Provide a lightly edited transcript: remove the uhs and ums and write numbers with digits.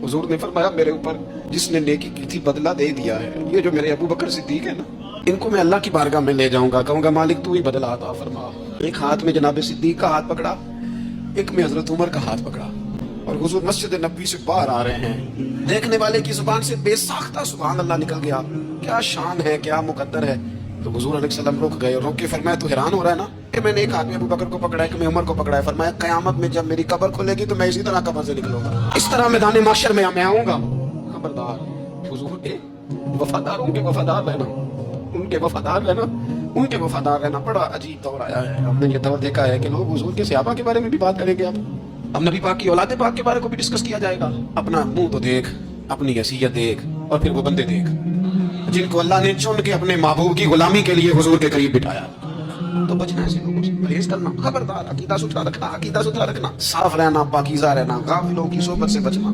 हुजूर ने फरमाया मेरे ऊपर जिसने नेकी की थी बदला दे दिया है। ये जो मेरे अबू बकर सिद्दीक है ना, इनको मैं अल्लाह की बारगाह में ले जाऊंगा, कहूंगा मालिक तू ही बदला अता फरमा। एक हाथ में जनाब सिद्दीक का हाथ पकड़ा, एक में हजरत उमर का हाथ पकड़ा, और हुजूर मस्जिद नबी से बाहर आ रहे हैं। देखने वाले की जुबान से बेसाख्ता सुभान अल्लाह निकल गया। क्या शान है, क्या मुकद्दर है। तो हुजूर अलैहिस्सलाम रुक गए और रोक के फरमाया तू हैरान हो रहा है ना कि मैंने एक हाथ में अबू बकर को पकड़ा है, एक में उमर को पकड़ा है। फरमाया कयामत में जब मेरी कब्र खुलेगी तो मैं इसी तरह कब्र से निकलूंगा, इस तरह मैदान महशर में मैं आऊंगा। खबरदार हुजूर के वफादार, उनके वफादार रहना, उनके वफादार रहना, उनके वफादार रहना। बड़ा अजीब दौर आया है। हमने ये दौर देखा है कि लोग हुजूर के सहाबा के बारे में भी बात करेंगे। अब नबी पाक की औलाद पाक के बारे को भी डिस्कस किया जाएगा। अपना मुंह तो देख, अपनी हैसियत देख, और फिर वो बंदे देख जिनको अल्लाह ने चुन के अपने महबूब की गुलामी के लिए हुजूर के करीब बिठाया। तो बचना ऐसे लोगों से, परहेज करना, खबरदार, अकीदा सुथरा रखना, अकीदा सुथरा रखना, साफ रहना, पाकीज़ा रहना, गाफिलों की सोबत से बचना।